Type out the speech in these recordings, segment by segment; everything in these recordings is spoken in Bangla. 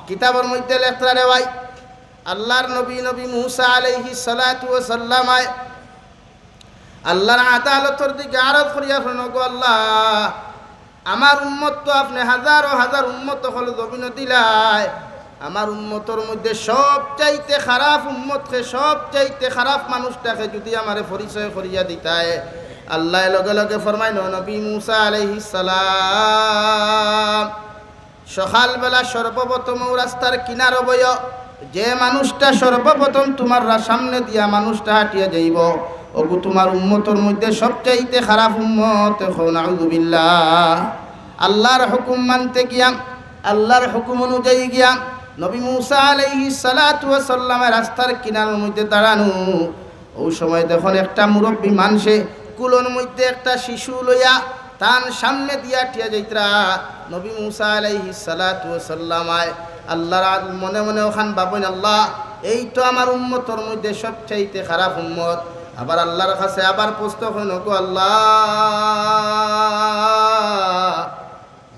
কিতাবের মধ্যে লেখা রে ভাই, আল্লাহর নবী মুসা আলাইহিস সালাতু ওয়াস সালাম আল্লাহর আদালতের দিকে আরজ করিয়া ফেলেন, গো আল্লাহ, আমার উম্মত তো আপনি হাজারো হাজার উম্মত হল জমিন দিলায়, আমার উম্মতর মধ্যে সবচাইতে খারাপ উম্মতকে, সবচাইতে খারাপ মানুষটাকে যদি আমারে পরিচয় করিয়া দিতায়, আল্লাহ লগে লগে ফরমাইল, নবী মুসা আলাইহিস সালাম, সকালবেলা সর্বপ্রথম রাস্তার কিনার বয়, যে মানুষটা সর্বপ্রথম তোমার সামনে দিয়া মানুষটা হাঁটিয়া যাইব, ওগু তোমার উম্মতর মধ্যে সবচাইতে খারাপ উম্মত। নাউযুবিল্লাহ। আল্লাহর হুকুম মানতে গিয়া, আল্লাহর হুকুম অনুযায়ী গিয়া নবী মুসা আলাইহিস সালাতু ওয়াস সালামের রাস্তার কিনারের মধ্যে দাঁড়ানো। ওই সময় দেখুন একটা মুরব্বী মানুষে কুলোর মধ্যে একটা শিশু লইয়া তার সামনে দিয়া টিয়া যাইতরা। নবী মুসা আলাইহিস সালাতু ওয়াস সালাম আল্লাহর মনে মনে ওখান ভাবেন, আল্লাহ, এই তো আমার উম্মতর মধ্যে সবচাইতে খারাপ উম্মত। আবার আল্লাহর কাছে আবার প্রশ্ন করেন, গো আল্লাহ,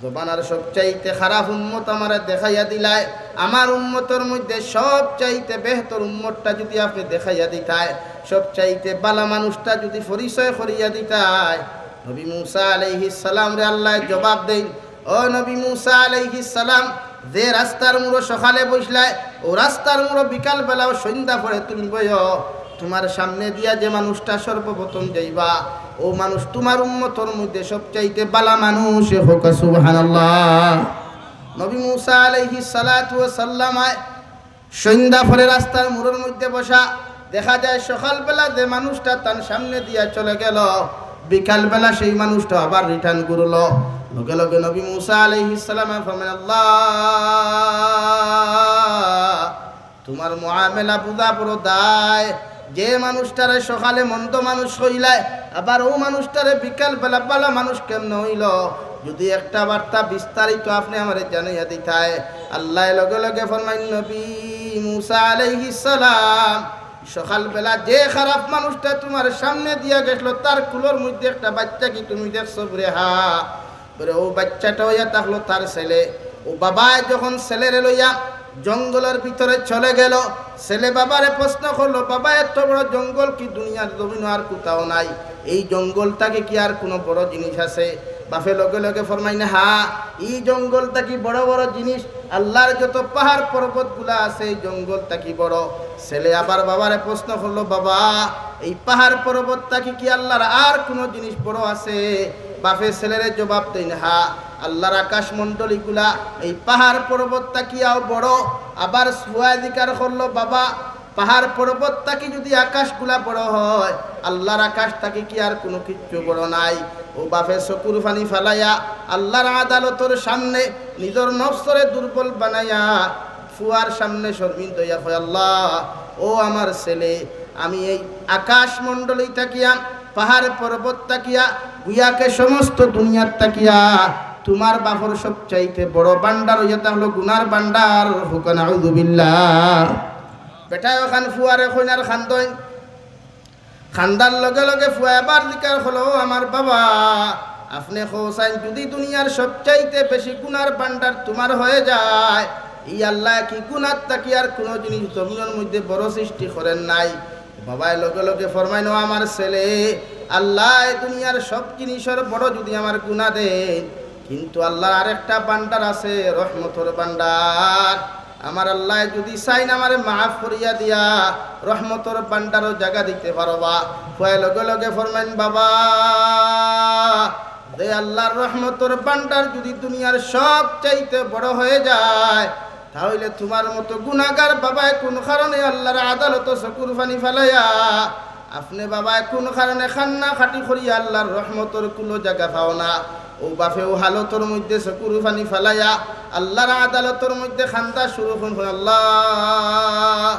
জবানার সবচাইতে খারাপ উম্মত আমার দেখাইয়া দিলায়, আমার উম্মতর মধ্যে সবচাইতে বেহতর উম্মতটা যদি আপনি দেখাইয়া দিতায়, সবচাইতে বালা মানুষটা যদি পরিচয় করিয়া দিতায়। নবী মুসা আলাইহিস সালাম রে আল্লাহ জবাব দেন, ও নবী মুসা আলাইহিস সালাম, যে রাস্তার মুড়ো সকালে বসলায়, ও রাস্তার মুড়ো বিকাল বেলাও সন্ধ্যা পরে তুমি বয়, তোমার সামনে দিয়া যে মানুষটা সর্বপ্রথম যাইবা, ও মানুষ তোমার উম্মতর মধ্যে সবচাইতে বালা মানুষ। হোক সুবহানাল্লাহ। নবী মুসা আলাইহিস সালাতু ওয়াস সালাম সন্ধ্যা পরে রাস্তার মুড়োর মধ্যে বসা, দেখা যায় সকালবেলা যে মানুষটা তার সামনে দিয়া চলে গেল, বিকালবেলা সেই মানুষটা আবার রিটার্ন করল। লগে লগে নবী মুসা আলাইহিস সালাম ফরমান, আল্লাহ, তোমার মুআমেলা বুঝা বড় দায়। যে মানুষটারে সকালে মন্দ মানুষ হইলায়, আবার ও মানুষটারে বিকাল বেলা বালা মানুষ কেমন হইল, যদি একটা বার্তা বিস্তারিত আপনি আমারে জানাইয়া দিতায়। আল্লাহ লগে লগে ফরমাইন, নবী মুসা আলাইহিস সালাম, সকালবেলা যে খারাপ মানুষটা তোমার সামনে দিয়া গেছিল, তার কুলোর মধ্যে একটা বাচ্চা কি তুমি দেখছো? বলে হা। বলে ও বাচ্চাটা হইয়া থাকলো তার ছেলে। ও বাবায় যখন ছেলেরে লইয়া জঙ্গলের ভিতরে চলে গেল, ছেলে বাবারে প্রশ্ন করলো, বাবা, এত বড় জঙ্গল কি দুনিয়ার জমিন আর কোথাও নাই? এই জঙ্গলটাকে কি আর কোনো বড় জিনিস আছে? বাপে লগে লগে ফরমাইনে, হা, এই জঙ্গলটা কি বড় বড় জিনিস, আল্লাহর যত পাহাড় পর্বত গুলা আছে এই জঙ্গলটা কি বড়? ছেলে আবার বাবারে প্রশ্ন করলো, বাবা, এই পাহাড় পর্বতটা কি আল্লাহর আর কোনো জিনিস বড় আছে? বাপে ছেলেরে জবাব দেন, হা, আল্লাহর আকাশ মণ্ডলী গুলা, এই পাহাড় পর্বতটা কি আও বড়? আবার সুয়াদিকার করলো, বাবা, পাহাড় পর্বতটা কি যদি আকাশগুলা বড় হয়, আল্লাহর আকাশটাকে কি আর কোনো কিচ্ছু বড় নাই? ও বাপে চকুর পানি ফেলাইয়া আল্লাহর আদালতের সামনে নিজের নফসরে দুর্বল বানাইয়া ফুয়ার সামনে শর্মিন্দা হইয়া কয়, আল্লাহ, ও আমার ছেলে, আমি এই আকাশ মণ্ডলী তাকিয়া, পাহাড় পর্বত তাকিয়া, গুয়াকে সমস্ত দুনিয়ার তাকিয়া তোমার বাপর সবচাইতে বড় বান্ডার হইয়া তা হলো গুনার বান্ডার। হুকা নাউযুবিল্লাহ। বেটায় ওখান ফুয়ারে কইনার খান্দইন, খান্দার লগে লগে ফুয়া এবার জিকার হলো, আমার বাবা, আপনি খোসাইন যদি দুনিয়ার সবচাইতে বেশি গুনার বান্ডার তোমার হয়ে যায়, এই আল্লাহ কি গুনার তাকি আর কোনো জিনিস জমিনের মধ্যে বড় সৃষ্টি করেন নাই? বাবায় লগে লগে ফরমাইন, আমার ছেলে, আল্লাহ দুনিয়ার সব জিনিসের বড় যদি আমার গুনাহ দেন, কিন্তু আল্লাহর আরেকটা বান্ডার আছে, রহমতের বান্ডার। আমার আল্লাহ যদি চাইন আমারে মাফ করিয়া দিয়া রহমতের বান্ডারও জায়গা দিতে পারবা। ফুয়াই লগে লগে ফরমাইন, বাবা, যে আল্লাহর রহমতের বান্ডার যদি দুনিয়ার সব চাইতে বড় হয়ে যায়, তাহলে তোমার মতো গুনাহগার বাবায় কোন কারণে আল্লাহর আদালত চকুর পানি ফেলাইয়া আপনি বাবায় কোন কারণে খান্না খাটি করিয়া আল্লাহর রহমতের কোনো জায়গা পাও না? ও বাপেও হালতর মধ্যে চকুর পানি ফেলাইয়া আল্লাহর আদালতের মধ্যে খান্দা শুরু করুন, আল্লাহ,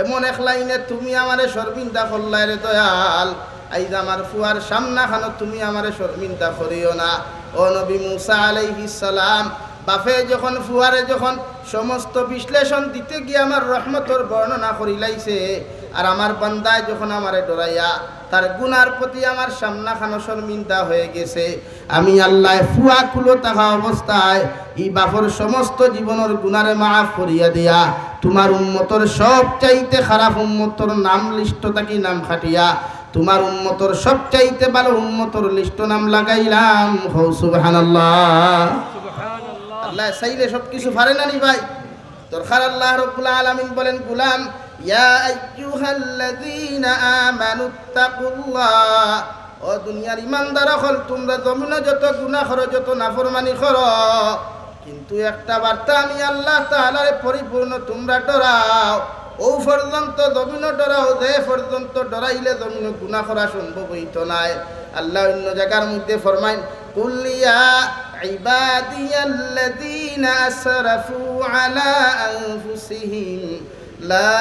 এমন এক লাইনে তুমি আমারে শর্মিন্দা করলাই রে দয়াল, আইজ আমার ফুয়ার সামনা খানো তুমি আমারে শর্মিন্দা করিও না। ও নবী মুসা আলাইহিস সালাম, বাপে যখন ফুয়ারে যখন সমস্ত বিশ্লেষণ দিতে গিয়ে আমার রহমতর বর্ণনা করিলাইছে, আর আমার বান্দায় যখন আমারে ডরাইয়া তার গুনার প্রতি আমার সামনা খানো শর্মিন্দা হয়ে গেছে। আমি আল্লাহ ফুয়া কুলো থাকা অবস্থায় এই বাপর সমস্ত জীবনের গুনারে মাফ করিয়া দিয়া তোমার উম্মতর সব চাইতে খারাপ উম্মতর নাম লিস্ট থাকি নাম খাটিয়া তোমার উম্মতর সব চাইতে ভালো উম্মতর লিস্ট নাম লাগাইলাম। হো সুবহানাল্লাহ। আল্লাহ চাইলে সব কিছু পারে না নি ভাই? দরকার আল্লাহ রাব্বুল আলামিন বলেন, গুলাম ইয়া আইয়ুহাল্লাযীনা আমানুত্তাকুল্লাহ, ও দুনিয়ার ইমানদার হল তোমরা জমিনে যত গুনাহ করো, যত নাফরমানি করো, কিন্তু একটা বার্তা আমি আল্লাহ তাআলার পরিপূর্ণ তোমরা ডরাও। ও পর্যন্ত জমিন ডরাও যে পর্যন্ত ডরাইলে জমিন গুনাহ করা সম্ভব হইত নাই। আল্লাহ অন্য জায়গার মধ্যে ফরমাইন, কুল ইয়া ইবাদিয়াল্লাযীনা আসরাফু আলা আনফুসিহিম লা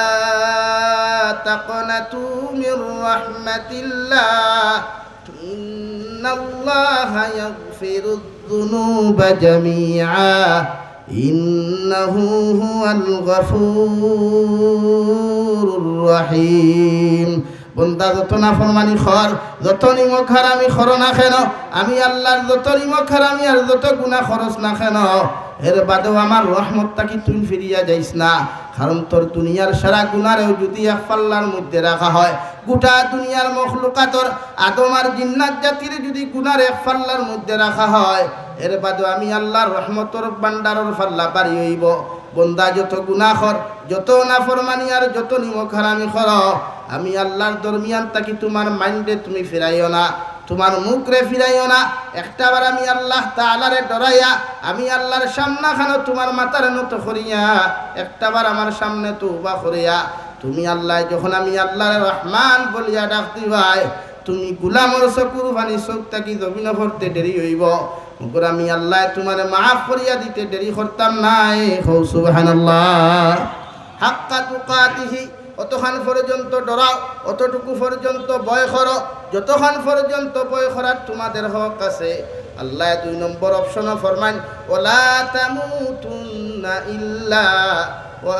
তাকনাতু মির রাহমাতিল্লাহ ইন্নাল্লাহা ইয়াগফিরুয যুনুবা জামিআ ইন্নাহু হুয়াল গফুরুর রহিম। বন্দা যত নাফরমানি খর, যত নিমক হারামি খর না কেন, আমি আল্লাহর যত নিমক হারামি আর যত গুনাহ খরচ না কেন, এর বাদেও আমার রহমতটা কি তুই ফিরিয়া যাইস না। কারণ তোর দুনিয়ার সারা গুনারেও যদি এক পাল্লার মধ্যে রাখা হয়, গোটা দুনিয়ার মখলুকাতর আদম আর জিন্নাত জাতির যদি গুনার এক পাল্লার মধ্যে রাখা হয়, এর বাদেও আমি আল্লাহর রহমতর ভান্ডারের পাল্লা বাড়ি হইব। বন্দা যত গুনাহ কর, যত নাফরমানি আর যত নিমক হারামি কর, আমি আল্লাহর দরমিয়ান তাকি তোমার মাইন্ডে তুমি ফিরাইও না, তোমার মুখরে ফিরাইও না। একটাবার আমি আল্লাহ তাআলারে ডরাইয়া আমি আল্লাহর সামনা খানো তোমার মাথার নত করিয়া একটাবার আমার সামনে তওবা করিয়া তুমি আল্লাহ যখন আমি আল্লাহর রহমান বলিয়া ডাক দিবাই, তুমি গোলামর চকুর পানি চোখ তাকি জমিন ভরতে দেরি হইব, মগর আমি আল্লাহ তোমার মাফ করিয়া দিতে দেরি করতাম নাই। হো সুবহানাল্লাহ। হাক্কা তুকাতিহি, অতক্ষণ পর্যন্ত ডরাও, অতটুকু পর্যন্ত ভয় করো, যতক্ষণ পর্যন্ত ভয় করার তোমাদের হক আছে। আল্লাহ 2 নম্বর অপশনও ফরমান, ওয়ালা তামুতুন্না ইল্লা ওয়া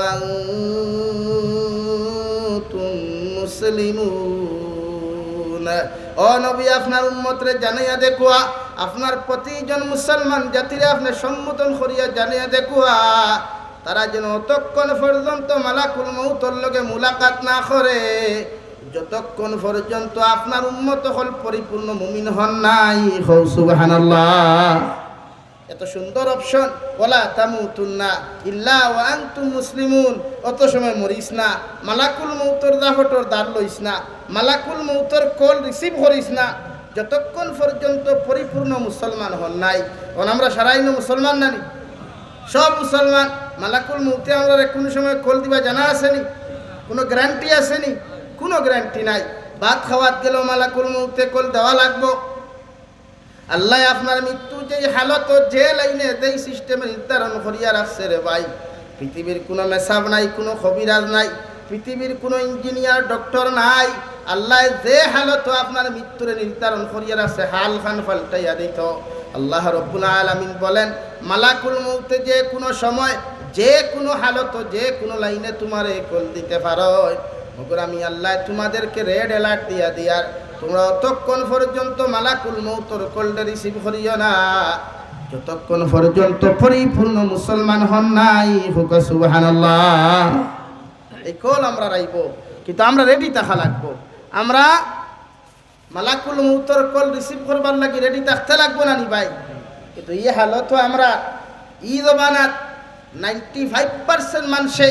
আনতুম মুসলিমুন। ও নবী, আপনার উম্মতরে জানাইয়া দেখুয়া, আপনার প্রতিজন মুসলমান জাতিরে আপনি সম্বোধন করিয়া জানাইয়া দেখুয়া, তারা যেন অতক্ষণ পর্যন্ত মালাকুল মউতের লগে মুলাকাত না করে যতক্ষণ পর্যন্ত আপনার উম্মত হল পরিপূর্ণ মুমিন হন নাই। হো সুবহানাল্লাহ। এত সুন্দর অপশন, ওয়ালা তামুতুন্না ইল্লা ওয়া আনতুম মুসলিমুন। অত সময় মরিস না, মালাকুল মউতের দাফটর দাঁড় লইস না, মালাকুল মউতের কল রিসিভ করিস না যতক্ষণ পর্যন্ত পরিপূর্ণ মুসলমান হন নাই। কারণ আমরা সারাই না মুসলমান নানি, সব মুসলমান। মালাকুল মউতে আমরা কোন সময় কল দিবা জানা আসেনি? কোনো গ্যারান্টি আসেনি? কোনো গ্যারান্টি নাই। ভাত খাওয়াত গেলেও মালাকুল মউতে কল দেওয়া লাগবো। আল্লাহ আপনার মৃত্যু যেই হালত, যে লাইনে যেই সিস্টেমে নির্ধারণ করিয়া রাখছে রে ভাই, পৃথিবীর কোনো মেসাব নাই, কোনো খবিরাজ নাই, পৃথিবীর কোনো ইঞ্জিনিয়ার ডক্টর নাই। আল্লাহ যে হালত আপনার মৃত্যুরে নির্ধারণ করিয়া রাখছে, হাল খান পাল্টাইয়া দিত। আল্লাহ রব্বুল আলামিন বলেন, মালাকুল মউতে যে কোনো সময়, যে কোনো হালত, যে কোনো লাইনে তোমার কল দিতে পারো, মগর আমি আল্লাহ তোমাদেরকে রেড অ্যালার্ট দিয়া দিয়ার তোমরা অতক্ষণ পর্যন্ত মালাকুল মউতের কলটা রিসিভ করিও না যতক্ষণ পর্যন্ত পরিপূর্ণ মুসলমান হন নাই। হুক সুবহানাল্লাহ। এই কল আমরা রাইব, কিন্তু আমরা রেডি থাকা লাগবো। আমরা মালাকুল মউতের কল রিসিভ করবার লাগি রেডি থাকতে লাগবো না নি ভাই? কিন্তু এই হালত আমরা ই জমানাত 95% মানুষে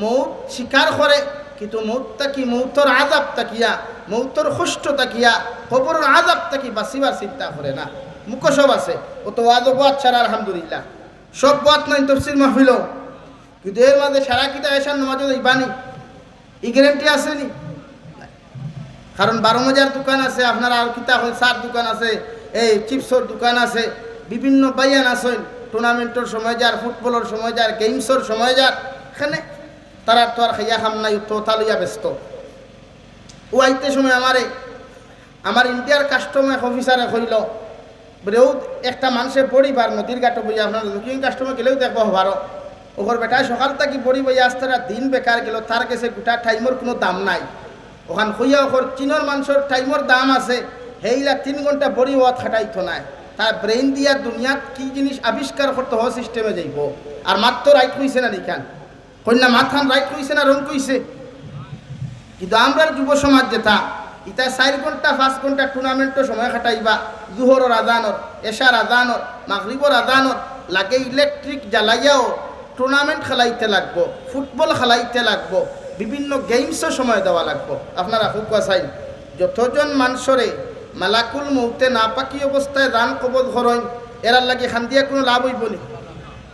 মৌত স্বীকার করে, কিন্তু মৌতটা কি, মৌতর আযাব তাকিয়া, মৌতর কষ্ট তাকিয়া, কবরের আযাব তাকি বাঁচিবার চিন্তা করে না। মুখ সব আছে, ও তো ওয়াজ বাত ছাড়া আলহামদুলিল্লাহ সব বাত নাই তফসির মাহফিল, কিন্তু এর মাঝে সারা কিতা এসার নামাজও ইবানি ই গ্যারেন্টি আসেনি। কারণ 12 মজার দোকান আছে, আপনার আর কিতা হয় চার দোকান আছে, এই চিপসর দোকান আছে, বিভিন্ন বাইয়ান আছে, টুর্নামেন্টের সময় যার, ফুটবলের সময় যার, গেমসের সময় যার, এখানে তারা তো আর খাইয়া খাম নাই, তো তালইয়া ব্যস্ত। ও আইতে সময় আমার ইন্ডিয়ার কাস্টমার অফিসারে কইল, বেও একটা মানুষের পরিবার নদীর ঘাটে বইয়া, আপনার দক্ষিণ কাস্টমার গেলেও দেখবো ভারো ওর বেটায় সকাল থাকি পড়ি বইয়া আসতে দিন বেকার গেল, তার কাছে গোটা টাইমের কোনো দাম নাই। ওখান খুইয়া ওখর চিনর মানুষের টাইমর দাম আছে সেইলা 3 ঘন্টা বড়ি ওয়াত খাটাইতো নাই তার ব্রেন দিয়া দুনিয়াত কি জিনিস আবিষ্কার করতে হয় সিস্টেমে যাইব আর মাত্র রাইট কইছে না নিখান কন্যা মাথান রাইট কইছে না রং কইছে কিন্তু আমরা যুব সমাজ যেটা ইতা 4 ঘন্টা 5 ঘন্টা টুর্নামেন্টও সময় খাটাইবা জুহরের আজানর এশার আজানর মাগরিবর আজানর লাগে ইলেকট্রিক জ্বালাইয়াও টুর্নামেন্ট খেলাইতে লাগবো ফুটবল খেলাইতে লাগবো বিভিন্ন গেমসও সময় দেওয়া লাগবো আপনারা খুব চাইন যতজন মানুষরে মালাকুল মৌতে না পাকি অবস্থায় রান কবজ হরইন এরার লাগে খান্দিয়া কোনো লাভ হইব নি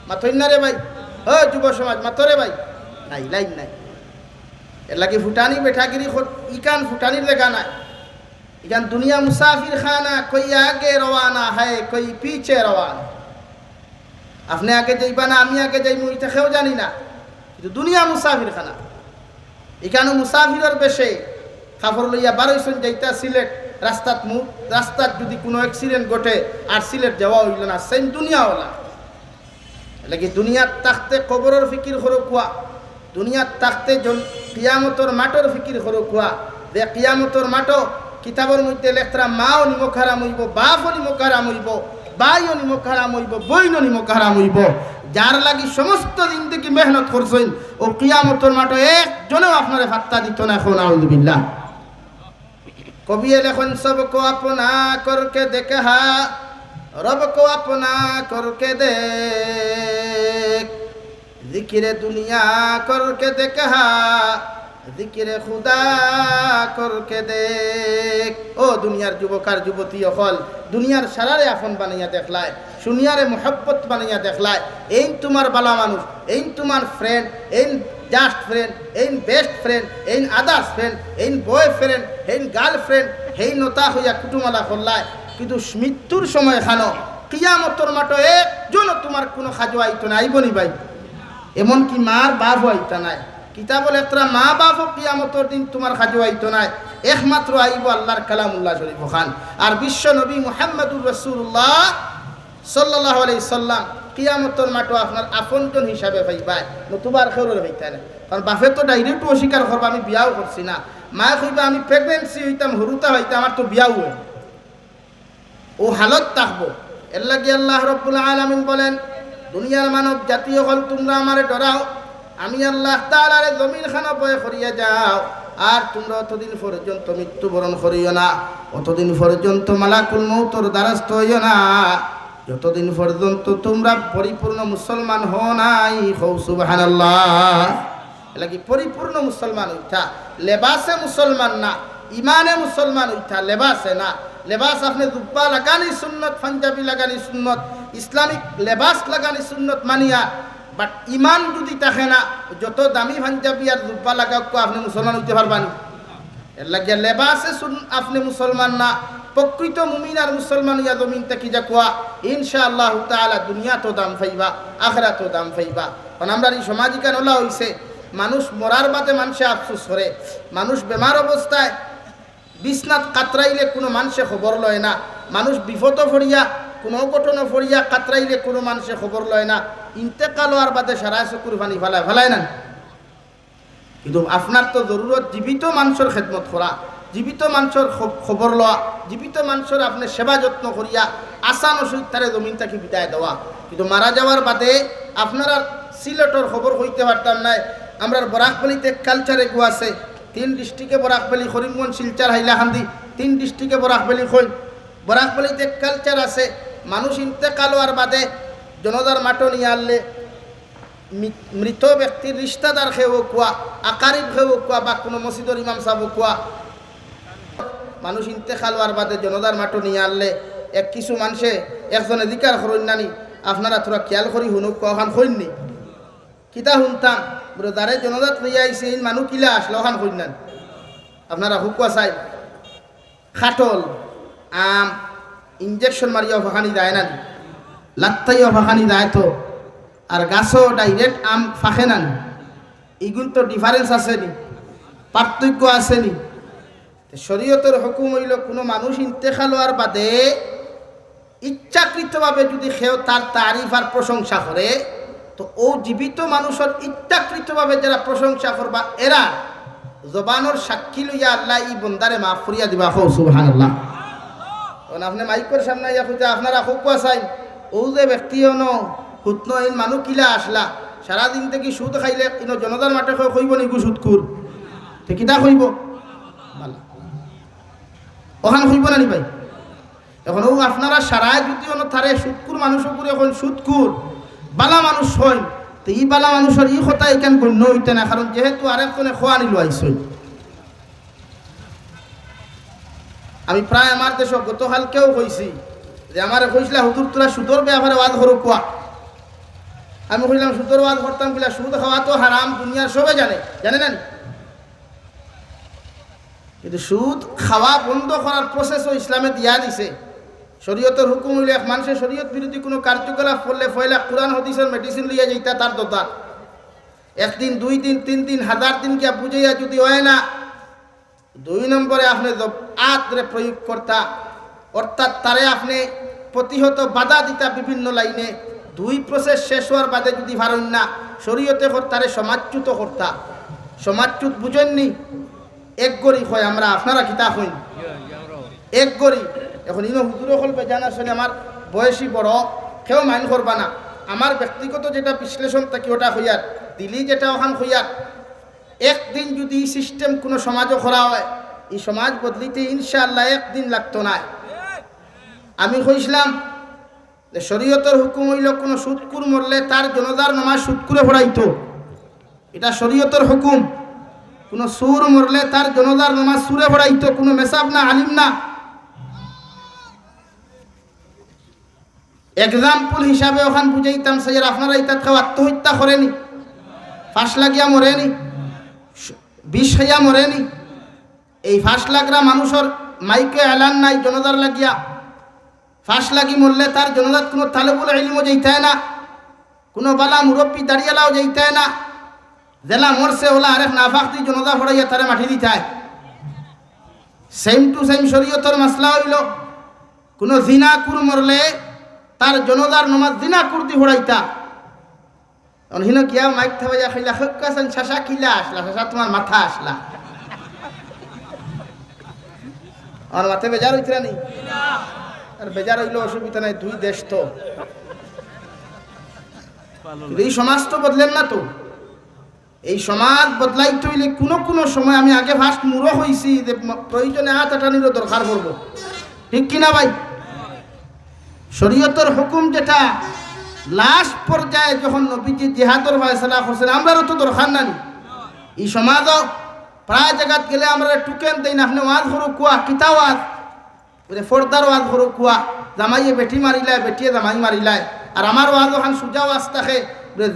মাথইন না রে ভাই ও যুব সমাজ মাথরে ভাই নাই লাইন নাই এর লাগে ফুটানি বেঠাগিরি ইকান ফুটানির দেখা নাই ইকান দুনিয়া মুসাফির খানা কই আগে রওয়ানা হয় কই পিছে রওয়ানা আপনি আগে যাইবা না আমি আগে যাইমু এটা কেউ জানি না কিন্তু দুনিয়া মুসাফির খানা এখানে মুসাফিরের বেশে খাফর লইয়া বারোইশন যাইতা সিলেট রাস্তাত যদি কোনো অ্যাক্সিডেন্ট ঘটে আর সিলেট যাওয়া হইল না সেম দুনিয়াওয়ালা লাগে দুনিয়ার তাকতে কবরের ফিকির হরকুয়া দুনিয়ার তাকতে কিয়ামতর মাটর ফিকির হরকুয়া যে কিয়ামতর মাটো কিতাবের মধ্যে লেখরা মাও নিমক হারাম হইব বাপও নিমক হারাম হইব বাইও নিমক হারাম হইব বইনও নিমক হারাম হইব যার লাগি সমস্ত জিন্দগি মেহনত করছেন ও কিয়ামতর মাটো একজনেও আপনারে ফাত্তা দিত না এখন আউযুবিল্লাহ কবি লেখন সবকো আপনা করকে দেখা রব কো আপনা করকে দেখ জিকিরে দুনিয়া করকে দেখা জিকিরে খুদা করকে দেখ ও দুনিয়ার যুবক আর যুবতী অকল দুনিয়ার সারারে আপন বানাইয়া দেখলায় শুনিয়ারে মোহব্বত বানাইয়া দেখলায় এই তোমার বালা মানুষ এই তোমার ফ্রেন্ড এই জাস্ট ফ্রেন্ড এই বেস্ট ফ্রেন্ড এই আদার্স ফ্রেন্ড এই বয় ফ্রেন্ড এই গার্লফ্রেন্ড এই নতা হইয়া কুটুমালা করলায় কিন্তু মৃত্যুর সময় খানো কিয়ামতর মাটো একজনও তোমার কোনো খাজো আইতো না আইবনি ভাই এমনকি মার বাপ আইতা নাই কিতাবল একটা মা বাপও কিয়ামতর দিন তোমার খাজো আইতো নাই একমাত্র আইব আল্লাহর কালামুল্লাহ শরীফ খান আর বিশ্ব নবী মুহাম্মদুর রাসূলুল্লাহ সাল্লাল্লাহু আলাইহি সাল্লাম কিয়ামতর মাটো আপনার আপনজন হিসাবে পাইবাই নতুবার খেউরের হইতা না কারণ বাপে তো ডাইরেক্ট অস্বীকার করবা আমি বিয়াও করছি না মা কইবা আমি প্রেগনেন্সি হইতাম হরুতা হইতাম আমার তো বিয়াও হয় ও হালত থাকবো এর লাগে আল্লাহ রাব্বুল আলামিন বলেন দুনিয়ার মানব জাতীয় হল তোমরা আমারে ডরাও আমি আল্লাহ তাআলার জমিন খানা বয় করিয়া যাও আর তোমরা অতদিন পর্যন্ত মৃত্যুবরণ করিও না অতদিন পর্যন্ত মালাকুল মউতর দ্বারস্থ হইও না যতদিন পর্যন্ত তোমরা পরিপূর্ণ মুসলমান হও নাই হও সুবহানাল্লাহ লাগি পরিপূর্ণ মুসলমান হইতা লেবাসে মুসলমান না ইমানে মুসলমান হইতা লেবাসে না লেবাস আপনি জুব্বা লাগানি সুন্নত পাঞ্জাবি লাগানি সুন্নত ইসলামিক লেবাস লাগানি সুন্নত মানিয়া বাট ইমান যদি থাকে না যত দামি পাঞ্জাবি আর জুব্বা লাগাও আপনি মুসলমান হইতে পারবানি এর লাগে লেবাসে আপনি মুসলমান না প্রকৃত মুমিন আর মুসলমান ইয়া জমিন থেকে যা কোয়া ইনশাআল্লাহ তাআলা দুনিয়া তো দাম পাইবা আখিরাতও দাম পাইবা কারণ আমরা এই সামাজিকান ওলা হইছে মানুষ মরার বাদে মানুষে আফসোস করে মানুষ বেমার অবস্থায় বিছনাত কাতরাইলে কোনো মানুষে খবর লয় না মানুষ বিপদ ফরিয়া কোনো ঘটনা ফরিয়া কাতরাইলে কোনো মানুষে খবর লয় না ইন্তেকাল হওয়ার বাদে সারা চকুর পানি ফেলায় না কিন্তু আপনার তো জরুরত জীবিত মানুষের খেদমত করা জীবিত মানুষের খবর লওয়া জীবিত মানুষের আপনি সেবা যত্ন করিয়া আসান অসুখ তারে জমিন থেকে বিদায় দেওয়া কিন্তু মারা যাওয়ার বাদে আপনারা সিলেটর খবর হইতে পারতাম না আমরা বরাকবালিতে কালচারে গো আছে 3 ডিস্ট্রিক্টে বরাকবালি করিমগঞ্জ শিলচর হাইলাকান্দি 3 ডিস্ট্রিক্টে বরাকবালি কই বরাকবালিতে কালচার আছে মানুষ ইন্তেকাল হওয়ার বাদে জনতার মাটো নিয়ে আনলে মৃত ব্যক্তির রিশতাদার খেয়েও কোয়া আকারিব খেয়েও কোয়া বা কোনো মসজিদের ইমাম সাহেব কোয়া মানুষ ইন্তেকাল হওয়ার বাদে জনতার মাটো নিয়ে আনলে এক কিছু মানুষে একজনে জিকার করেন নানি আপনারা থোড়া খেয়াল করি শুনুক ওখান কইননি কিতা শুনতাম বলে যারে জনজাত লইয়া আইছে এই মানুষ কিলা আসলো ওখান কইন নানি আপনারা হুকুয়া চাই খাটল আম ইঞ্জেকশন মারিয়া ফাঁকানি যায় না লাত্তাইয়া ফাঁকানি যায় তো আর গাছও ডাইরেক্ট আম ফাঁকে না এইগুলো তো ডিফারেন্স আছে নি পার্থক্য আছে নি শরীয়তের হুকুম হইল কোনো মানুষ ইন্তেকাল হওয়ার বাদে ইচ্ছাকৃতভাবে যদি কেউ তার তারিফ আর প্রশংসা করে তো ও জীবিত মানুষের ইচ্ছাকৃতভাবে যারা প্রশংসা করবা এরা জবানোর সাক্ষী লইয়া আল্লাহ ই বন্দারে মাফ করিয়া দিবা। হো সুবহানাল্লাহ। তখন আপনি মাইকের সামনে ইয়া খুঁজে আপনারা খুব চাই ও যে ব্যক্তি হনো হুতনহীন মানুষ কিলা আসলা সারাদিন থেকে সুদ খাইলে ইনো জনতার মাঠে কইব নিগু সুদকুর তে কিতা কইব ভালো ওখান কইব না নি ভাই। এখন ও আপনারা সারায় যদি অন্য থারে সুদকুর মানুষ উপরে এখন সুদকুর বালা মানুষ হয় তো ই বালা মানুষের ই কথা এখান গণ্য হইতে না, কারণ যেহেতু আরেকজনে খোয়া নিল আইসই। আমি প্রায় আমার দেশ গতকালকেও কইছি যে আমার কইছিলা হুজুর তোরা সুদর ব্যাপারে ওয়াজ করো কোয়া। আমি কইলাম সুদর ওয়াজ করতাম কিলা, সুদ খাওয়া তো হারাম দুনিয়ার সবে জানে, জানে না? কিন্তু সুদ খাওয়া বন্ধ করার প্রসেসও ইসলামে দিয়া দিছে। শরীয়তের হুকুম হইলে এক মানুষের শরীয়ত বিরোধী কোনো কার্যকলাপ করলে ফয়লা কোরআন হাদিসের মেডিসিন লিয়া যাইতা তার দরকার। একদিন 2 দিন 3 দিন 1000 দিন কে বুঝাইয়া যদি হয় না, 2 নম্বরে আপনি আত্রে প্রয়োগ করতা, অর্থাৎ তারে আপনি প্রতিহত বাধা দিতা বিভিন্ন লাইনে। 2 প্রসেস শেষ হওয়ার বাদে যদি পারেন না, শরীয়তে তারে সমাজচ্যুত করতা। সমাজচ্যুত বুঝেননি? এক গরি হয় আমরা, আপনারা কিতা হইন এক গরি। এখন ইনো হুজুর হল বেজান আসলে আমার বয়সী বড়, কেউ মাইন করবা না। আমার ব্যক্তিগত যেটা বিশ্লেষণ থাকি ওটা হইয়ার, দিলি যেটা ওখান হইয়ার, একদিন যদি সিস্টেম কোনো সমাজও করা হয়, এই সমাজ বদলিতে ইনশাআল্লাহ একদিন লাগতো না। আমি কইছিলাম যে শরীয়তের হুকুম হইল কোনো সুদকুর মরলে তার জনজার নামাজ সুদকুরে পড়াইতো, এটা শরীয়তের হুকুম। কোনো সুর মরলে তার জনজার নামাজ সুরে পড়াইতো, কোনো মেসাব না, আলিম না। এক্সাম্পল হিসাবে ওখান বুঝাইতাম স্যার আপনারা ইতা কেউ আত্মহত্যা করেনি, ফাঁস লাগিয়া মরেনি, বিষ খাইয়া মরেনি। এই ফাঁস লাগরা মানুষের মাইকে এলান নাই জনজার লাগিয়া। ফাঁস লাগি মরলে তার জনজাত কোনো তালেবুল ইলমও যাইতায় না, কোনো বালা মুরব্বী দাঁড়িয়ালাও যাইতায় না। জেলা মরছে ওলা আরেক নাফাক দি জনজা ফড়াইয়া তারে মাটি দিতায়। সেম টু সেম শরীয়তের মাসলা হইল কোনো জিনাকুর মরলে তার জনজার নমাজ জিনাকুর দি ফড়াইতা। অনহিন কিয়া মাইক থাবাইয়া খাইলা হকাছেন শাসা কিলা আসলা, শাসা তোমার মাথা আসলা। আর মাথা বেজার হইতরা নি? আর বেজার হইলে অসুবিধা নাই, 2 দেশ তো। এই সমাজ তো বদলেন না তো। এই সমাজ বদলাইতে হইলে কোনো কোনো সময় আমি আগে ফার্স্ট মুরো হইছি যে প্রয়োজনে হাত আটানিরও দরকার করব, ঠিক কিনা ভাই? শরীয়তের হুকুম যেটা লাস্ট পর্যায়ে যখন নবীজি জিহাদের ফয়সালা করছেন, আমরারও তো দরকার নাই। এই সমাজও প্রায় জায়গাত গেলে আমরা টুকেন দেই না, আপনি ওয়াজ করো কুয়া, কিতা ওয়াজ? বলে ফর্দার ওয়াজ করো কুয়া, জামাইয়ে বেটি মারিলায়, বেটিয়ে জামাই মারিলায়। আর আমার ওয়াজ ওখান সুজা ওয়াজ থাকে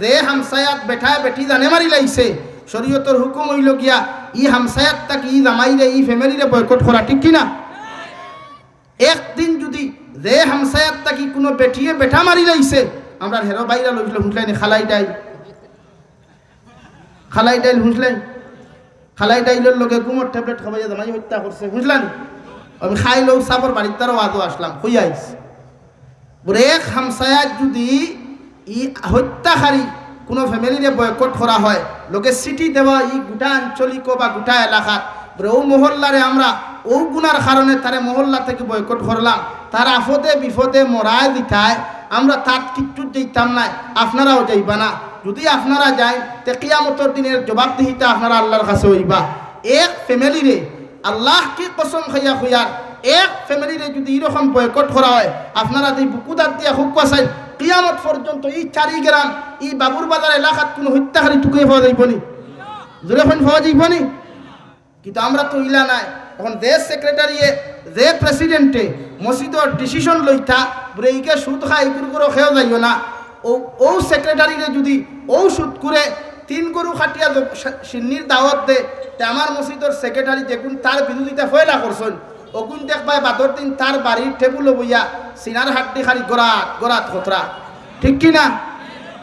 যে হামসায়াত বেঠায় বেটি জানে মারি লাইছে, শরীয়তের হুকুম হইল গিয়া ই হামসায়াত তাকে ই জামাইরে ই ফ্যামিলিরে বয়কট করা, ঠিক কিনা? একদিন যদি যে হামসায়াত তাকে কোনো বেটিয়ে বেঠা মারি লাইছে, আমরা হেরো বাইরা লইছিল হুঁসলেন খালাই ডাইল, খালাই ডাইল হুঁসলেন, খালাই ডাইলের লগে গুমর ট্যাবলেট খাবাইয়া জামাই হত্যা করছে, বুঝলেন? আমি খাই লও সাবর বাড়ির তারও আজও আসলাম হইয়াইস। বলে এক হামসায়াত যদি ই হত্যাকারী কোনো ফ্যামিলিরে বয়কট করা হয়, লোকে সিটি দেওয়া ই গোটা আঞ্চলিক বা গোটা এলাকাত, ও মহল্লারে আমরা ও গুনার কারণে তারে মহল্লা থেকে বয়কট করলাম, তার আফদে বিপদে মরায় দিতায়, আমরা তার কিচ্ছু যাইতাম না, আপনারাও যাইবা না। যদি আপনারা যাই তে কিয়ামতের দিনের জবাবদিহিতা আপনারা আল্লাহর কাছে হইবা। এক ফ্যামিলিরে আল্লাহ কি কসম খাইয়া খুইয়ার, এক ফ্যামিলিরে যদি এরকম বয়কট করা হয়, আপনারা এই বুকুদার দিয়া হুক চাই কিয়ামত পর্যন্ত এই 4 গ্রাম এই বাবুর বাজার এলাকাত কোনো হত্যাকারী টুকুই পাওয়া যাইবনি, জোরে পাওয়া যাইবনি। কিন্তু আমরা তো ইলা নাই। এখন যে সেক্রেটারিয়ে যে প্রেসিডেন্টে মসজিদর ডিসিশন লইতা বলে এইকে সুদ খায় এইগুলো করে খেয়েও যাইও না, ও সেক্রেটারিরে যদি ও সুদ করে 3 গরু খাটিয়া সিন্নির দাওয়াত দে, তে আমার মসজিদর সেক্রেটারি যেগুন তার বিরোধিতা ফয়লা করছেন, ওগুন দেখবাই বাদর দিন তার বাড়ির টেবুল বইয়া সিনার হাড্ডি খালি গড়াত গড়াত খতরা, ঠিক কিনা?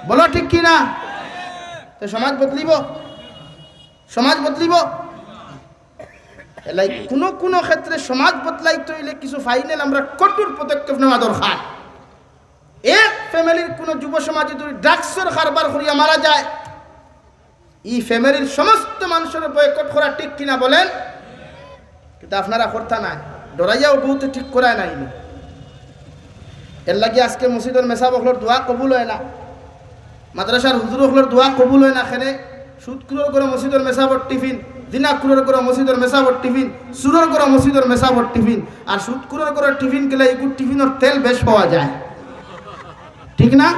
বলো ঠিক কিনা? তো সমাজ বদলিব, সমাজ বদলিব। এলাই কোনো কোনো ক্ষেত্রে সমাজ বদলাইতে হইলে কিছু ফাইনাল আমরা কঠোর পদক্ষেপ নেওয়া দরকার। এক ফ্যামিলির কোনো যুব সমাজে যদি ড্রাগসের কারবার করিয়া মারা যায়, এই ফ্যামিলির সমস্ত মানুষের বয়কট করা ঠিক কিনা বলেন? কিন্তু আপনারা করতা নাই, ডরাইয়াও বহুত ঠিক করায় নাই। এর লাগে আজকে মসজিদের মেসাবকলর দোয়া কবুল হয় না, মাদ্রাসার হুজুরকলর দোয়া কবুল হয় না। খেনে সুদকুলোর করে মসজিদের মেসাবর টিফিন, দিনাকুলোর করে মসজিদের মেসাবর টিফিন, সুরের করে মসজিদের মেসাবর টিফিন। আর সুদকুলোর করে টিফিন খেলে এই টিফিনের তেল বেশ পাওয়া যায়, ঠিক না?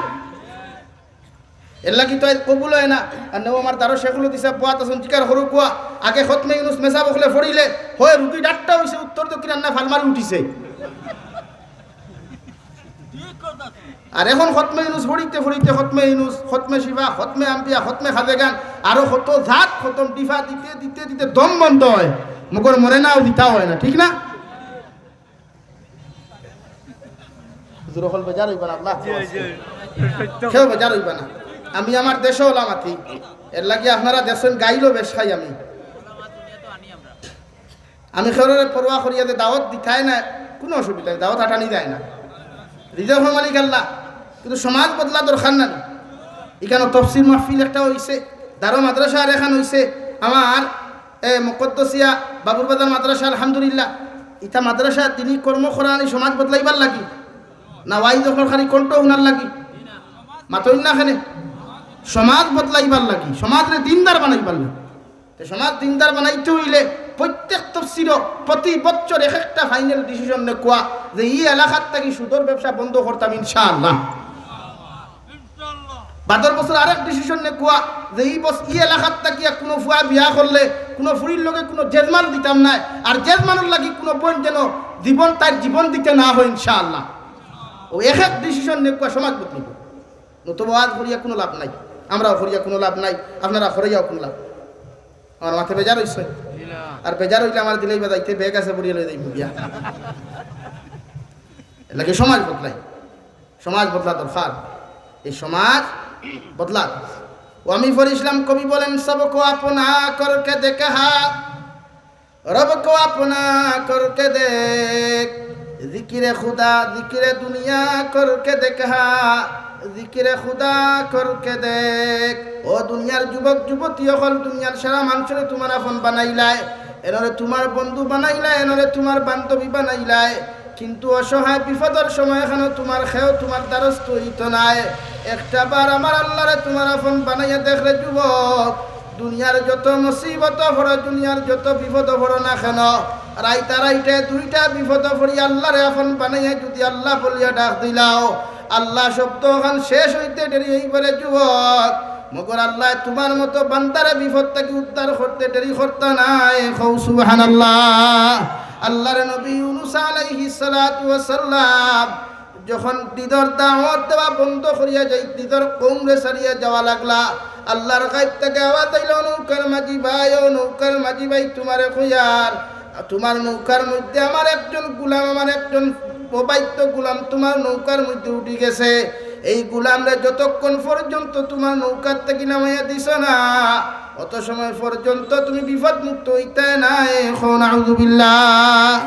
এর লাগি তো কবুল হয় না। আর নেও আমার দারো শেখুল দিছে পোয়াত আসুন চিকার সরু কুয়া আগে খতমে ইউনুস মেসাবকলে ফড়িলে হয় রুটি ডাট্টা হয়েছে, উত্তর দক্ষিণ না ফালমারি উঠিছে। আর এখন খতমে ইউনুস ফড়িতে ফড়িতে খতমে ইউনুস, খতমে শিবা, খতমে আম্পিয়া, খতমে খাদেগান আরো কত জাত খতম টিফা দিতে দিতে দিতে দম বন্ধ হয়, মগর মরে নাও দিতাও হয় না, ঠিক না? হুজুর হল বেজার হইবা না, আল্লাহ কেউ বেজার হইবা না। আমি আমার দেশে হলাম আতি, এর লাগে আপনারা দেশের গাইলো বেশ খাই। আমি খেয়ে পরোয়া করিয়া দাওয়াত দিতাই না, কোনো অসুবিধা নেই, দাওয়াত আটানি যায় না, রিজার্ভ মালিক আল্লাহ। কিন্তু সমাজ বদলা দরকার না। এখানে তফসির মাহফিল একটা হয়েছে, দারো মাদ্রাসা আর এখান হয়েছে আমার মুকদ্দসিয়া বাবুর বাজার মাদ্রাসা। আলহামদুলিল্লাহ, ইটা মাদ্রাসা তিনি কর্ম করানি সমাজ বদলাইবার লাগি না ওয়াই যখন খালি কণ্ঠ উনার লাগি মাতই না খানে সমাজ বদলাইবার লাগি, সমাজরে দিনদার বানাইবার লাগি। সমাজ দিনদার বানাইতে হইলে প্রত্যেক তফসির প্রতি বছর এক একটা ফাইনাল ডিসিশন নেওয়া যে এই এলাকার থেকে সুদর ব্যবসা বন্ধ করতাম ইনশাআল্লাহ। বাদর বছর আরেক ডিসিশন নেওয়া যে এই এলাকার থেকে কোনো ফুয়া বিয়া করলে কোনো ফুরির লগে কোনো জেজমান দিতাম না, আর জেজমানের লাগি কোনো বোন যেন জীবন তার জীবন দিতে না হয় ইনশাআল্লাহ। ও এক এক ডিসিশন নেওয়া সমাজ বদলিব। নতুবা আজ করিয়া কোনো লাভ নাই, আমরাও করিয়া কোনো লাভ নাই, আপনারা করিয়াও কোনো লাভ। আমার মাথায় বেজার হইছে, আর বেজার হইলে আমার দিলেই বাজাইতে বেগ আছে বলিয়ে লই যাই বিয়া। লাগে সমাজ বদলাই, সমাজ বদলা দরকার, এই সমাজ বদলা। ও আমি পড়িছিলাম, কবি বলেন সবকো আপনা করকে দেখা রব কো আপনা করকে দেখ, জিকিরে খুদা জিকিরে দুনিয়া করকে দেখা, জিকিরে খুদা করকে দেখ। ও দুনিয়ার যুবক যুবতী হল, দুনিয়ার সারা মানুষের তোমার আপন বানাইলাই, এনরে তোমার বন্ধু বানাইলাই, এনরে তোমার বান্ধবী বানাইলাই, কিন্তু অসহায় বিপদের সময় এখানে তোমার খেয়েও তোমার দ্বারস্থ হইত নাই। একটা বার আমার আল্লাহরে তোমার আপন বানাইয়া দেখলে যুবক, দুনিয়ার যত মুসিবত ভর, দুনিয়ার যত বিপদ ভর না কেন, রাইতা রাইটে দুইটা বিপদ ভরি আল্লাহরে আপন বানাইয়া যদি আল্লাহ বলিয়া ডাক দিলাও, আল্লাহ শব্দ ওখান শেষ হইতে দেরি হই বলে যুবক, মগর আল্লাহ তোমার মতো বান্দারে বিপদ থেকে উদ্ধার করতে দেরি করতে নাই। কও সুবহানাল্লাহ। আল্লাহর নবী ইউনূস আলাইহিস সালাতু ওয়াস সালাম যখন দিদর দাওয়াত দেওয়া বন্ধ করিয়া যাই, দিদর কৌমরে সারিয়া যাওয়া লাগলা, আল্লাহর গায়ব থেকে আওয়াজ আইল, নৌকার মাঝি ভাই, ও নৌকার মাঝি ভাই, তোমারে কইয়ার তোমার নৌকার মধ্যে আমার একজন গোলাম, আমার একজন অবাধ্য গোলাম তোমার নৌকার মধ্যে উঠে গেছে। এই গোলামরে যতক্ষণ পর্যন্ত তোমার নৌকার থেকে নামাইয়া দিছ না, অত সময় পর্যন্ত তুমি বিপদ মুক্ত হইতে নাই। এখন আউযুবিল্লাহ।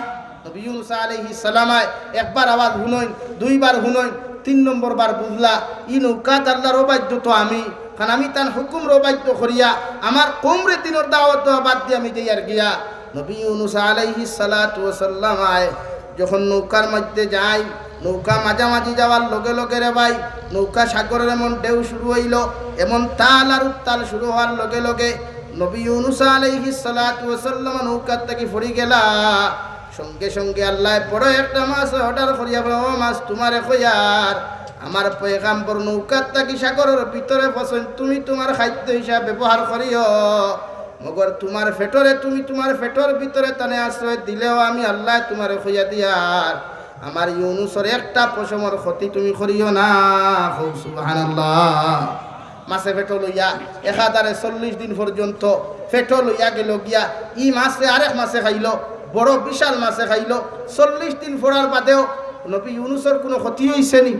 নবী ইউনূস আলাইহিস সালাম একবার আওয়াজ শুনইন, দুইবার শুনইন, তিন নম্বর বার বুঝলা ই নৌকাত আল্লাহর অবাধ্য তো আমি, কারণ আমি তার হুকুম অবাধ্য করিয়া আমার কৌমরে দিনের দাওয়াত দেওয়া বাদ দিয়ে আমি যাই আর গিয়া। নবী ইউনূস আলাইহিস সালাতু ওয়াস সালাম যখন নৌকার মধ্যে যায়, নৌকা মাঝামাঝি যাওয়ার লগে লগে রে ভাই, নৌকা সাগরের এমন ঢেউ শুরু হইল, এমন তাল আর উত্তাল শুরু হওয়ার লগে লগে নবী ইউনূস আলাইহিস সালাতু ওয়াস সালাম নৌকার থেকে পড়ে গেলা। সঙ্গে সঙ্গে আল্লাহ বড় একটা মাছ অর্ডার করিয়া, ও মাছ তোমারে কইয়ার আমার পয়গাম্বর নৌকার থেকে সাগরের ভিতরে ফসল, তুমি তোমার খাদ্য হিসাবে ব্যবহার করিও, মগর তোমার ফেটরে তুমি তোমার ফেটর ভিতরে তানে আশ্রয় দিলেও আমি আল্লাহ তোমারে কইয়া দিয়ার আমার ইউনূসের একটা পশমর ক্ষতি তুমি করিও না। সুবহানাল্লাহ। মাছে ফেটো লইয়া 1040 দিন পর্যন্ত ফেটো লইয়া গেল গিয়া, ই মাছে আরেক মাছে খাইল, বড় বিশাল মাছে খাইল। 40 দিন পড়ার বাদেও নবী ইউনূসের কোনো ক্ষতি হইছে নি?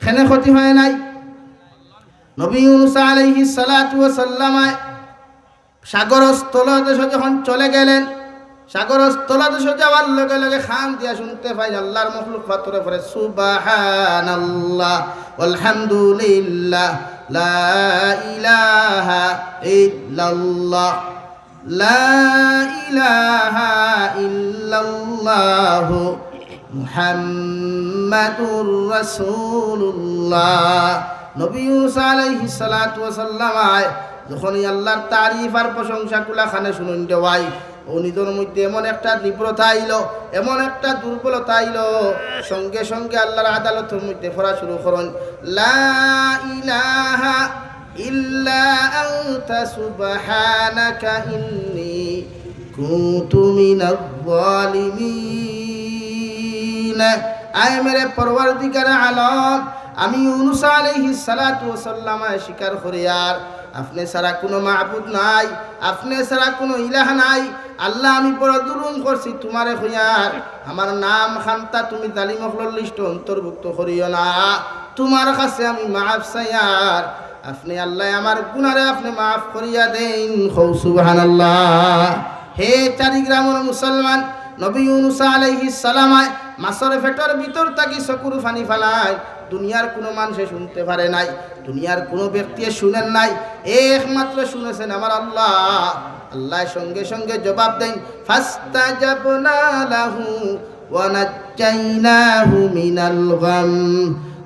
কেনে ক্ষতি হয় নাই? নবী ইউনূস আলাইহিস সালাতু ওয়াস সালাম সাগর স্থলদেশে যখন চলে গেলেন, সাগর স্থলদেশে যাওয়ার লগে লগে খান দিয়া শুনতে পাই আল্লাহর মখলুক পাথরে পড়ে সুবহানাল্লাহ আলহামদুলিল্লাহ লা ইলাহা ইল্লাল্লাহ লা ইলাহা ইল্লাল্লাহ মুহাম্মাদুর রাসূলুল্লাহ। নবী ইউনূস আলাইহিস সালাতু ওয়াস সালাম যখনই আল্লাহর তারিফ আর প্রশংসা কুলা খানে শুনুন দেওয়াই ও নিজের মধ্যে এমন একটা তীব্রতা আইলো, এমন একটা দুর্বলতা আইলো, সঙ্গে সঙ্গে আল্লাহর আদালতের মধ্যে পড়া শুরু করুন, লা ইলাহা ইল্লা আনতা সুবহানাকা ইন্নী কুনতু মিনাজ জালিমিন। আয় মেরে পরওয়ারদিগার আলম, আমি ইউনূস আলাইহিস সালাতু ওয়াস সালাম স্বীকার করি আর আপনি ছাড়া কোনো মাবুদ নাই, আপনি ছাড়া কোনো ইলাহ নাই। আল্লাহ আমি বড় জুলুম করছি তোমারে হইয়ার, আমার নাম খান্তা তুমি জালিম হকলর লিস্ট অন্তর্ভুক্ত করিও না। তোমার কাছে আমি মাফ চাইয়ার, আপনি আল্লাহ আমার গুনারে আপনি মাফ করিয়া দেন। হৌ সুবহানাল্লাহ। হে চারিগ্রামের মুসলমান, নবী ইউনূস আলাইহিস সালাম মাছের পেটের ভিতর থাকি চকুর পানি ফালায়, দুনিয়ার কোনো মানুষে শুনতে পারে নাই, দুনিয়ার কোনো ব্যক্তি শুনেন নাই, একমাত্র শুনেছেন আমার আল্লাহ। আল্লাহ সঙ্গে সঙ্গে জবাব দেন, ফাস্তাজাবনা লাহু ওয়া নাজ্জাইনাহু মিনাল গাম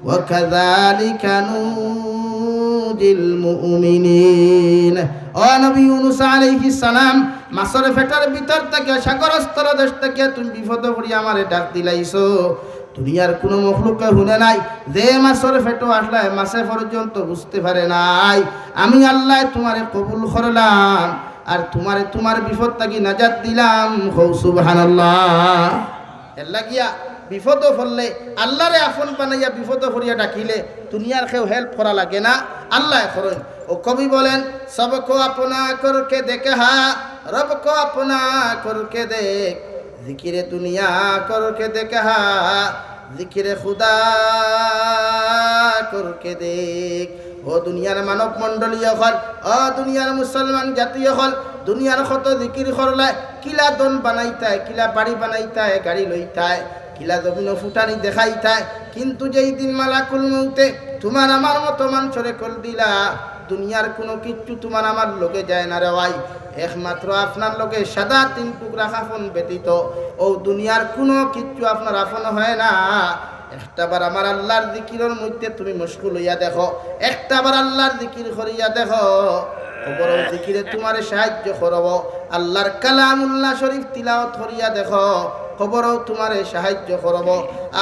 ওয়া কাযালিকা নুজিল মুমিনিন। ও নবী ইউনূস আলাইহিস সালাম, মাছের পেটের ভিতর থেকে সাগরস্থল দেশ থেকে তুমি বিপদে পড়ি আমারে ডাক দিলাইছো। দুনিয়ার কোনো মখলুকে শুনে নাই, যে মাছের পেটো আসলে মাছে পর্যন্ত বুঝতে পারে নাই। আমি আল্লাহ তোমারে কবুল করলাম আর তোমারে তোমার বিপদ থাকি নাজাত দিলাম। হৌ সুবহানাল্লাহ। এর লাগিয়া বিপদ পড়লে আল্লাহরে আপন বানাইয়া বিপদ পড়িয়া ডাকিলে দুনিয়ার কেউ হেল্প করা লাগে না, আল্লাহ করেন। ও কবি বলেন, সবকো আপনা করকে দেখে হা রব কো আপনা করকে দেখ, জিকিরে দুনিয়া করকে দেখা জিকিরে খুদা করকে দেখ। ও দুনিয়ার মানব মণ্ডলীয় হল, ও দুনিয়ার মুসলমান জাতীয় হল, দুনিয়ার কত জিকির করলে কিলা দন বানাইতায়, কিলা বাড়ি বানাইতায়, গাড়ি লইতায়, কিলা জমিন ফুটানি দেখাইতায়, কিন্তু যেই দিন মালাকুল মউতে তোমার আমার মতো মানুষরে কল দিলা, দুনিয়ার কোনো কিচ্ছু তোমার আমার লোকে যায় না রে ভাই, একমাত্র আপনার লোকে সাদা 3 টুকরা কাফন ব্যতীত ও দুনিয়ার কোনো কিচ্ছু আপনার আপন হয় না। একটাবার আমার আল্লাহর জিকিরের মধ্যে তুমি মশগুল হইয়া দেখো, একটাবার আল্লাহর জিকির করিয়া দেখো, বড় জিকিরে তোমার সাহায্য করব। আল্লাহর কালামুল্লাহ শরীফ তিলাওয়াত করিয়া দেখো, খবরও তোমারে সাহায্য করব।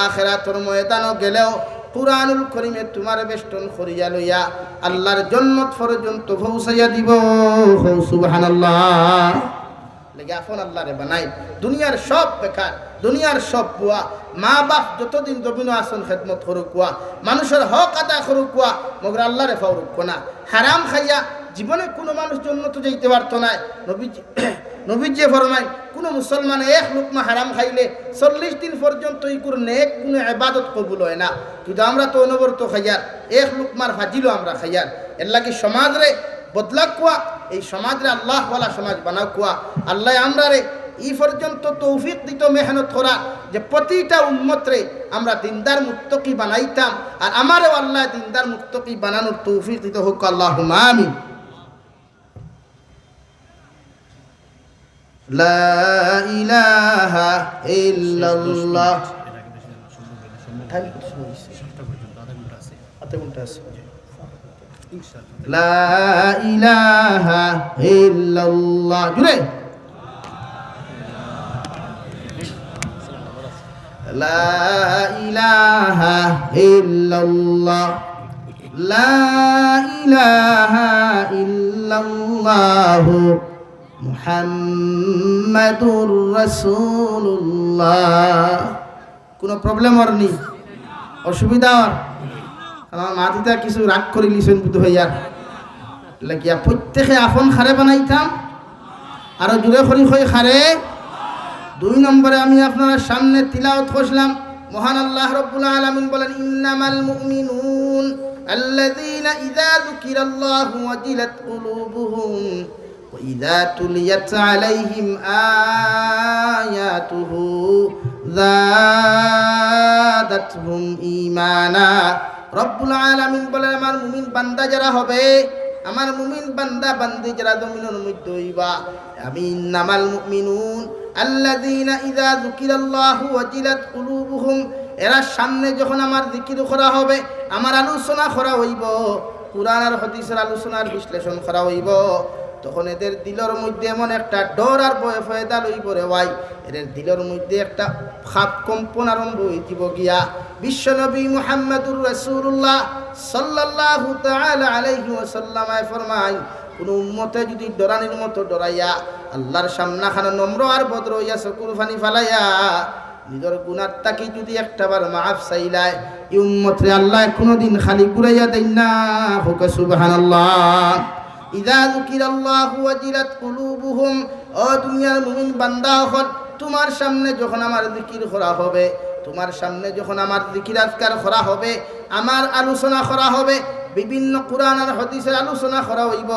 আখিরাতের ময়দানও গেলেও কুরআনুল কারীমে তোমার বেষ্টন করিয়া লইয়া আল্লাহর জান্নাত পর্যন্ত পৌঁছাইয়া দিব। সুবহানাল্লাহ। লেগে আপন আল্লাহরে বানাই। দুনিয়ার সব বেকার, দুনিয়ার সব বুয়া, মা বাপ যতদিন জমিন আসন খেদমত করুক কুয়া, মানুষের হক আদা করুক কুয়া, মগর আল্লাহরে ফাউরুক না। হারাম খাইয়া জীবনে কোনো মানুষ জান্নাতে যাইতে পারতো না। নবীজি ফরমায়, কোনো মুসলমান 1 লুকমা হারাম খাইলে 40 দিন পর্যন্ত ইকুর নেক কোনো ইবাদত কবুল হয় না। কিন্তু আমরা তো অনবরত খাইয়ার, 1 লুকমার ফাজিলও আমরা খাইয়ার। এর লাগি সমাজরে বদলা কুয়া, এই সমাজরে আল্লাহ ওয়ালা সমাজ বানাও কুয়া। আল্লাহ আমরা রে এই পর্যন্ত তৌফিক দিত মেহনত করা, যে প্রতিটা উম্মতরে আমরা দিনদার মুত্তাকি বানাইতাম, আর আমারও আল্লাহ দিনদার মুত্তাকি বানানোর তৌফিক দিত হোক। আল্লাহুম্মা আমিন। লা ইলাহা ইল্লাল্লাহ। লা ইলাহা ইল্লাল্লাহ। জুড়ে লা ইলাহা ইল্লাল্লাহ, লা ইলাহা ইল্লাল্লাহ মুহাম্মাদুর রাসূলুল্লাহ। কোনো প্রবলেম আর নেই, অসুবিধা আর আমার মাটিটা কিছু রাগ করে লিছেন বুধ হইয়ার লাগিয়া প্রত্যেকে আপন খারে বানাইতাম, আরো জুড়ে করি হয়ে খারে। 2 নম্বরে আমি আপনার সামনে তিলাওয়াত করলাম, মহান আল্লাহ রাব্বুল আলামিন বলেন, ইন্নামাল মুমিনুন আল্লাযীনা ইযা যুকিরাল্লাহু ওয়াজিলাত কুলুবুহুম ওয়া ইযা তুলিয়াত আলাইহিম আয়াতুহু যাদাতহুম ঈমানা রব্বুল আলামিন বলেন আমার মুমিন বান্দা যারা হবে, আমার মুমিন বান্দা বান্দি যারা জমিনের মধ্যে হইবা, আমি ইন্নামাল মুমিনুন আল্লাযীনা ইযা যুকিরাল্লাহু ওয়াজিলাত কুলুবুহুম, এরা সামনে যখন আমার জিকির করা হবে, আমার আলোচনা করা হইব, কুরআন আর হাদিসের আলোচনার বিশ্লেষণ করা হইব, তখন এদের দিলের মধ্যে এমন একটা ডর আর ভয় ফয়দা লইব রে ভাই, এদের দিলের মধ্যে একটা খাপ কম্পন আরম্ভ হইব গিয়া। বিশ্বনবী মুহাম্মদুর রাসূলুল্লাহ সাল্লাল্লাহু তাআলা আলাইহি ওয়াসাল্লাম ফরমায়, কোন উম্মতে যদি ডরানির মতো ডরাইয়া আল্লাহর সামনাখানে নম্র আর ভদ্র হইয়া চকুর পানি ফালাইয়া নিজের গুনার তাকে যদি একটাবার মাফ চাইলায়, এই উম্মতরে আল্লাহ কোনোদিন খালি ঘুরাইয়া দেন না। হোক সুবহানাল্লাহ। ইযা যুকিরাল্লাহু ওয়াজিলাত কুলুবুহুম, ও দুনিয়ার মুমিন বান্দা হল, তোমার সামনে যখন আমার জিকির করা হবে, তোমার সামনে যখন আমার জিকির আজকার করা হবে, আমার আলোচনা করা হবে, বিভিন্ন কুরআন আর হাদিসের আলোচনা করা হইব,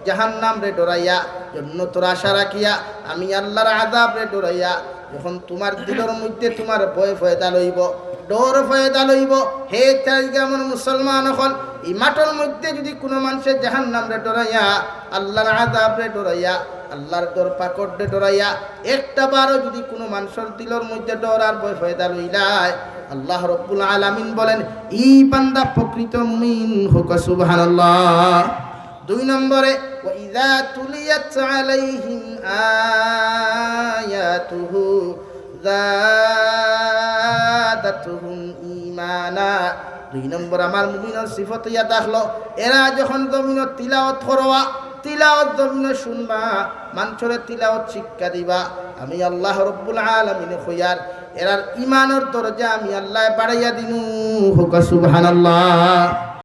জাহান্নাম রে ডরাইয়া জান্নাতের আশা রাখিয়া, আমি আল্লাহর আযাব রে ডরাইয়া, যখন তোমার দিলের মধ্যে তোমার ভয় ফয়দা লইব, ডর ফয়দা লইব, হে তাইগামন মুসলমান হল, এই মাঠের মধ্যে যদি কোনো মানুষের জাহান্নাম রে ডরাইয়া, আল্লাহর আযাব রে ডরাইয়া, আল্লাহর ডর পাকড় রে ডরাইয়া একটা বারও যদি কোনো মানুষের দিলের মধ্যে ডর আর ভয় ফয়দা লইলায়, আল্লাহ রব্বুল আলামিন বলেন এই বান্দা প্রকৃত মুমিন। হোক সুবহানাল্লাহ। 2 নম্বরে ওয়া ইযা তুলিয়াত আলাইহিম আয়াতুহু যাদাতুহুম ঈমানা। 2 নম্বর আমার মুমিনের সিফত ইয়া দেখলো, এরা যখন জমিনের তিলাওয়াত করবা, তিলাওয়াত জমিনে শুনবা, মানুষের তিলাওয়াত শিক্ষা দিবা, আমি আল্লাহ রব্বুল আলামিন খয়ার এরার ঈমানের দরজা আমি আল্লাহ বাড়াইয়া দিনু। হোক সুবহানাল্লাহ।